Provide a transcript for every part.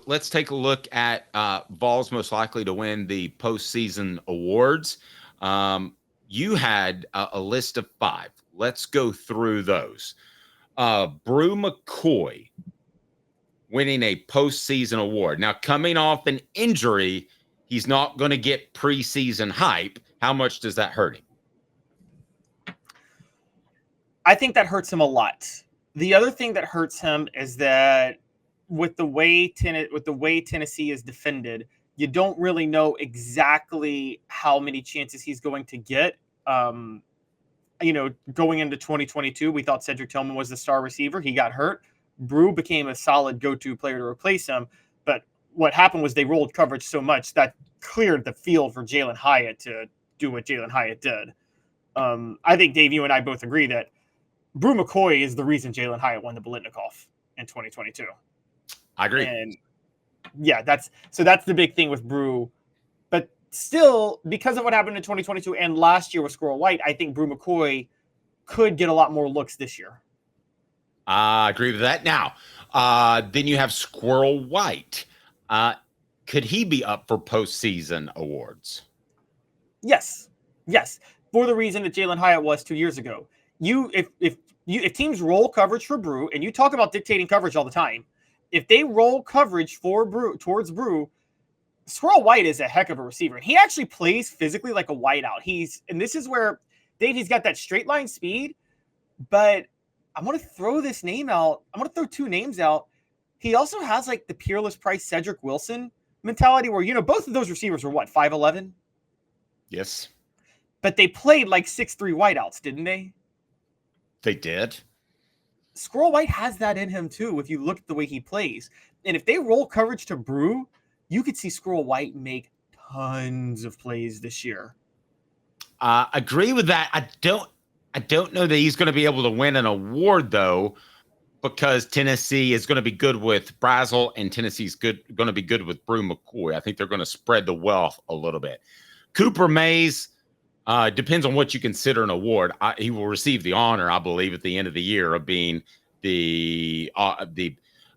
let's take a look at Vols most likely to win the postseason awards. You had a list of 5. Let's go through those. Brew McCoy winning a postseason award. Now, coming off an injury, he's not going to get preseason hype. How much does that hurt him? I think that hurts him a lot. The other thing that hurts him is that with the way Tennessee is defended, you don't really know exactly how many chances he's going to get. Going into 2022, we thought Cedric Tillman was the star receiver. He got hurt. Brew became a solid go-to player to replace him. But what happened was they rolled coverage so much that cleared the field for Jalen Hyatt to do what Jalen Hyatt did. I think, Dave, you and I both agree that Brew McCoy is the reason Jalen Hyatt won the Biletnikoff in 2022. I agree. And yeah, that's the big thing with Brew. But still, because of what happened in 2022 and last year with Squirrel White, I think Brew McCoy could get a lot more looks this year. I agree with that. Now, then you have Squirrel White. Could he be up for postseason awards? Yes. For the reason that Jalen Hyatt was 2 years ago. If teams roll coverage for Brew, and you talk about dictating coverage all the time, if they roll coverage for Brew towards Brew, Squirrel White is a heck of a receiver. He actually plays physically like a wideout. And this is where Dave, he's got that straight line speed, but I'm going to throw this name out. I'm going to throw 2 names out. He also has like the Peerless Price Cedric Wilson mentality where, both of those receivers were what, 5'11"? Yes. But they played like 6'3" wideouts, didn't they? They did. Squirrel White has that in him too, if you look at the way he plays. And if they roll coverage to Brew, you could see Squirrel White make tons of plays this year. Agree with that. I don't know that he's going to be able to win an award, though, because Tennessee is going to be good with Brazel and Tennessee's going to be good with Brew McCoy. I think they're going to spread the wealth a little bit. Cooper Mays, depends on what you consider an award. He will receive the honor, I believe, at the end of the year of being the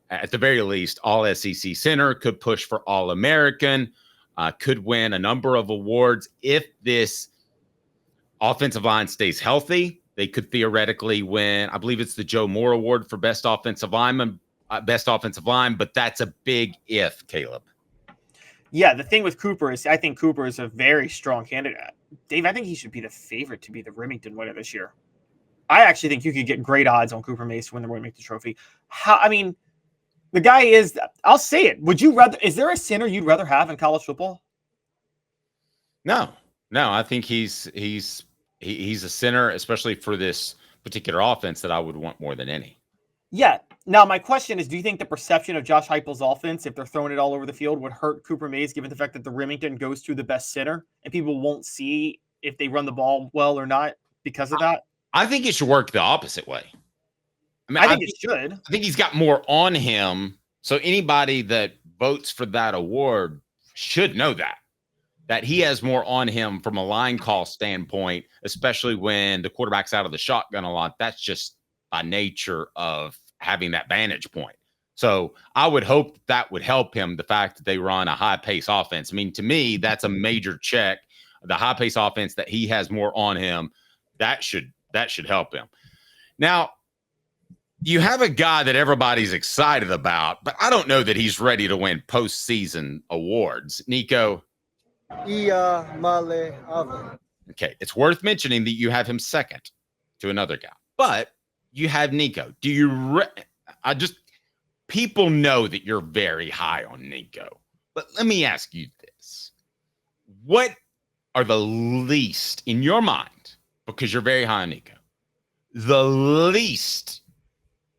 at the very least, all SEC center, could push for All-American, could win a number of awards. If this offensive line stays healthy, they could theoretically win. I believe it's the Joe Moore Award for best offensive line, but that's a big if, Caleb. Yeah, the thing with Cooper is I think Cooper is a very strong candidate. Dave, I think he should be the favorite to be the Remington winner this year. I actually think you could get great odds on Cooper Mace to win the Remington Trophy. The guy is, I'll say it. Is there a center you'd rather have in college football? No, I think he's a center, especially for this particular offense, that I would want more than any. Yeah. Now, my question is, do you think the perception of Josh Heupel's offense, if they're throwing it all over the field, would hurt Cooper Mays, given the fact that the Remington goes to the best center and people won't see if they run the ball well or not because of that? I think it should work the opposite way. I think it should. I think he's got more on him. So anybody that votes for that award should know that he has more on him from a line call standpoint, especially when the quarterback's out of the shotgun a lot. That's just by nature of having that vantage point. So I would hope that would help him, the fact that they run a high-pace offense. To me, that's a major check. The high-pace offense, that he has more on him, that should help him. Now, you have a guy that everybody's excited about, but I don't know that he's ready to win postseason awards. Nico? Okay, it's worth mentioning that you have him second to another guy, but you have Nico. Do you? People know that you're very high on Nico, but let me ask you this: what are the least in your mind, because you're very high on Nico, the least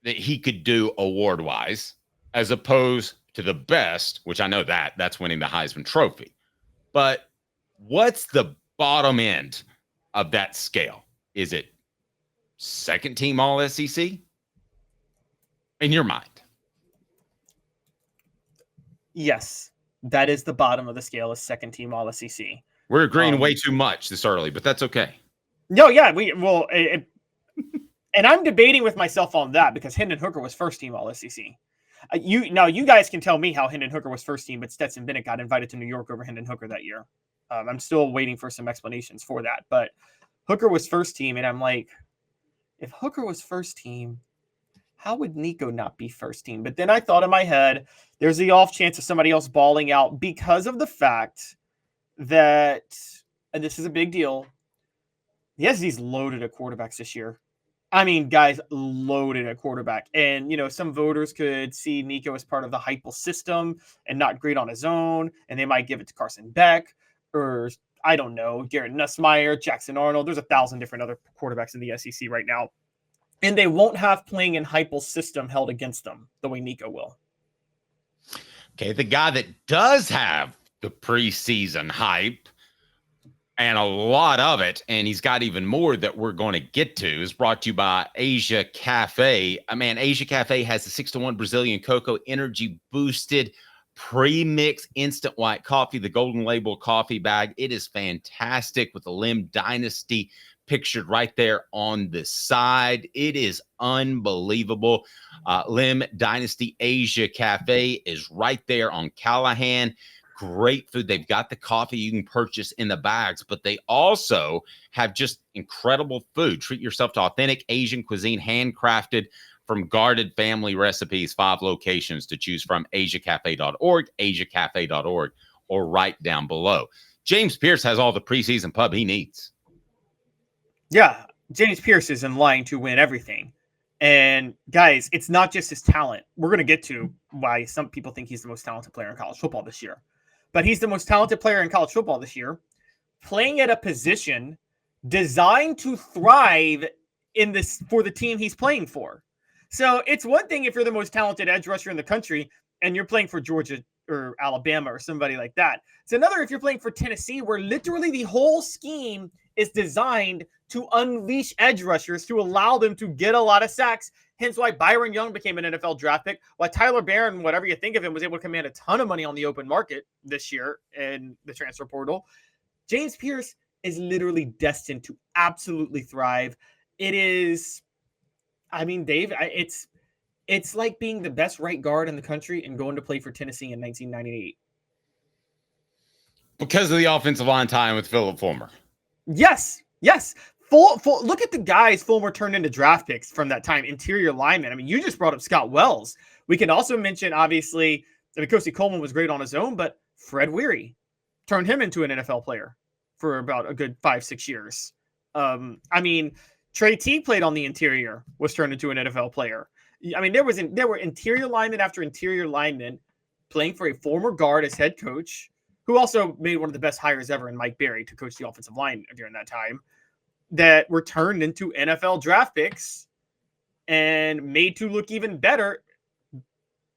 that he could do award-wise, as opposed to the best, which I know that's winning the Heisman Trophy? But what's the bottom end of that scale? Is it second team all SEC? In your mind? Yes, that is the bottom of the scale, is second team all SEC. We're agreeing way too much this early, but that's okay. No, yeah, and I'm debating with myself on that, because Hendon Hooker was first team all SEC. You guys can tell me how Hendon Hooker was first team, but Stetson Bennett got invited to New York over Hendon Hooker that year. I'm still waiting for some explanations for that, but Hooker was first team, and I'm like, if Hooker was first team, how would Nico not be first team? But then I thought in my head, there's the off chance of somebody else balling out because of the fact that, and this is a big deal, the SEC's loaded at quarterbacks this year. I mean, guys, loaded at quarterback. And, some voters could see Nico as part of the Heupel system and not great on his own. And they might give it to Carson Beck or, I don't know, Garrett Nussmeier, Jackson Arnold. There's 1,000 different other quarterbacks in the SEC right now. And they won't have playing in Heupel's system held against them the way Nico will. Okay, the guy that does have the preseason hype and a lot of it, and he's got even more that we're going to get to, is brought to you by Asia Cafe. Asia Cafe has the 6-to-1 Brazilian cocoa energy boosted pre-mix instant white coffee, the golden label coffee bag. It is fantastic with the Lim Dynasty pictured right there on the side. It is unbelievable. Lim Dynasty Asia Cafe is right there on Callahan. Great food. They've got the coffee you can purchase in the bags, but they also have just incredible food. Treat yourself to authentic Asian cuisine, handcrafted from guarded family recipes. 5 locations to choose from: asiacafe.org, asiacafe.org, or right down below. James Pierce has all the preseason pub he needs. Yeah, James Pierce is in line to win everything. And guys, it's not just his talent. We're going to get to why some people think he's the most talented player in college football this year. But he's the most talented player in college football this year, playing at a position designed to thrive in this for the team he's playing for. So it's one thing if you're the most talented edge rusher in the country and you're playing for Georgia or Alabama or somebody like that. It's another if you're playing for Tennessee, where literally the whole scheme is designed to unleash edge rushers to allow them to get a lot of sacks. Hence why Byron Young became an NFL draft pick. Why Tyler Barron, whatever you think of him, was able to command a ton of money on the open market this year in the transfer portal. James Pierce is literally destined to absolutely thrive. It is, Dave, it's like being the best right guard in the country and going to play for Tennessee in 1998. Because of the offensive line tie with Philip Fulmer. Yes. Full. Look at the guys Fulmer turned into draft picks from that time. Interior linemen. You just brought up Scott Wells. We can also mention, obviously, Kosi Coleman was great on his own, but Fred Weary turned him into an NFL player for about a good 5-6 years. Trey T played on the interior, was turned into an NFL player. There were interior linemen after interior linemen playing for a former guard as head coach, who also made one of the best hires ever in Mike Berry to coach the offensive line during that time, that were turned into NFL draft picks and made to look even better.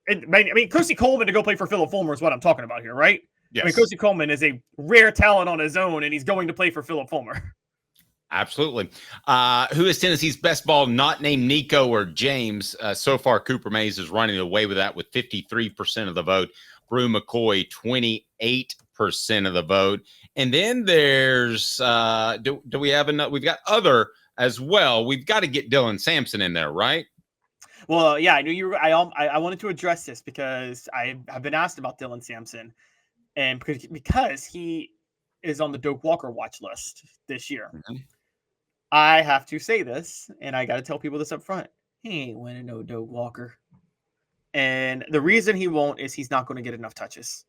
Kosi Coleman to go play for Philip Fulmer is what I'm talking about here, right? Yes. Kosi Coleman is a rare talent on his own, and he's going to play for Philip Fulmer. Absolutely. Who is Tennessee's best ball not named Nico or James? So far, Cooper Mays is running away with that with 53% of the vote. Brew McCoy, 28% of the vote. And then there's, do we have enough? We've got other as well. We've got to get Dylan Sampson in there, right? Well, yeah, I knew you were. I wanted to address this because I have been asked about Dylan Sampson, and because he is on the Doak Walker watch list this year. Mm-hmm. I have to say this, and I got to tell people this up front. He ain't winning no Doak Walker. And the reason he won't is he's not going to get enough touches.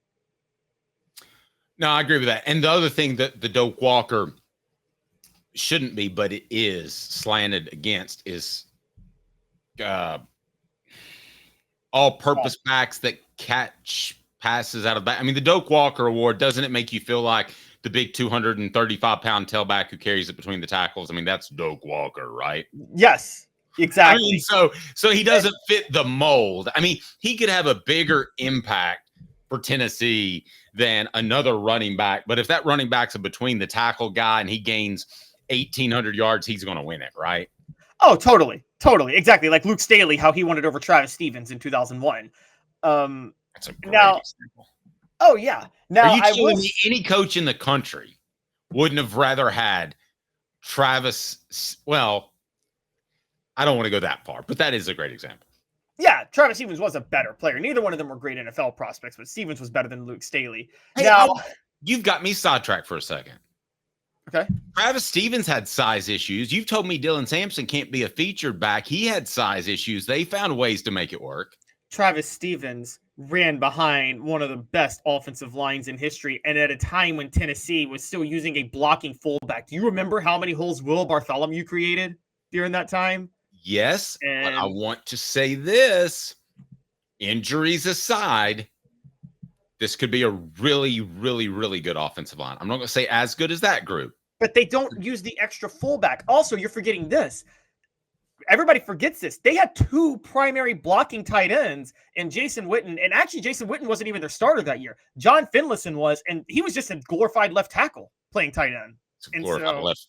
No, I agree with that. And the other thing that the Doak Walker shouldn't be, but it is slanted against, is all-purpose backs that catch passes out of back. The Doak Walker Award, doesn't it make you feel like the big 235-pound tailback who carries it between the tackles? That's Doak Walker, right? Yes, exactly. So he doesn't fit the mold. He could have a bigger impact for Tennessee than another running back. But if that running back's a between the tackle guy and he gains 1,800 yards, he's going to win it, right? Oh, totally. Exactly. Like Luke Staley, how he won it over Travis Stevens in 2001. That's a great example. Oh, yeah. Now, are you telling me any coach in the country wouldn't have rather had Travis? Well, I don't want to go that far, but that is a great example. Yeah, Travis Stevens was a better player. Neither one of them were great NFL prospects, but Stevens was better than Luke Staley. Hey, Now, you've got me sidetracked for a second. okay. Travis Stevens had size issues. You've told me Dylan Sampson can't be a featured back. He had size issues. They found ways to make it work. Travis Stevens ran behind one of the best offensive lines in history, and at a time when Tennessee was still using a blocking fullback. Do you remember how many holes Will Bartholomew created during that time? Yes, but I want to say this. Injuries aside, this could be a really, really, really good offensive line. I'm not going to say as good as that group. But they don't use the extra fullback. Also, you're forgetting this. Everybody forgets this. They had two primary blocking tight ends and Jason Witten. And actually, Jason Witten wasn't even their starter that year. John Finlayson was, and he was just a glorified left tackle playing tight end.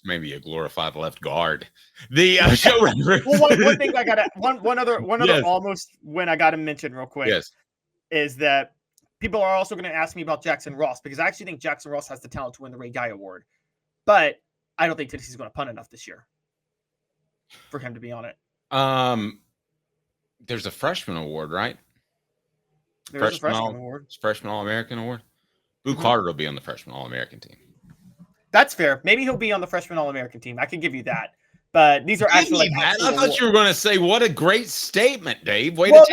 Maybe a glorified left guard. The showrunner. Well, one thing I gotta one other Yes. almost when I gotta mention real quick is that people are also going to ask me about Jackson Ross, because I actually think Jackson Ross has the talent to win the Ray Guy Award, but I don't think Tennessee's going to punt enough this year for him to be on it. There's a freshman award, right? There's a freshman award. Freshman All-American award. Boo Carter will be on the freshman All-American team. That's fair. Maybe he'll be on the freshman All-American team. I can give you that. But these are actually I thought you were going to say, what a great statement, Dave. Because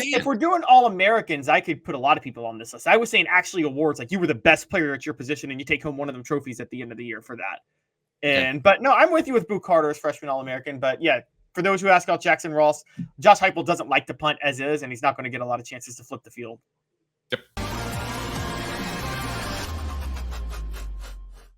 if we're doing All-Americans, I could put a lot of people on this list. I was saying actually awards, like you were the best player at your position and you take home one of them trophies at the end of the year for that. But no, I'm with you with Boo Carter as freshman All-American. But yeah, for those who ask about Jackson Ross, Josh Heupel doesn't like to punt as is, and he's not going to get a lot of chances to flip the field. Yep.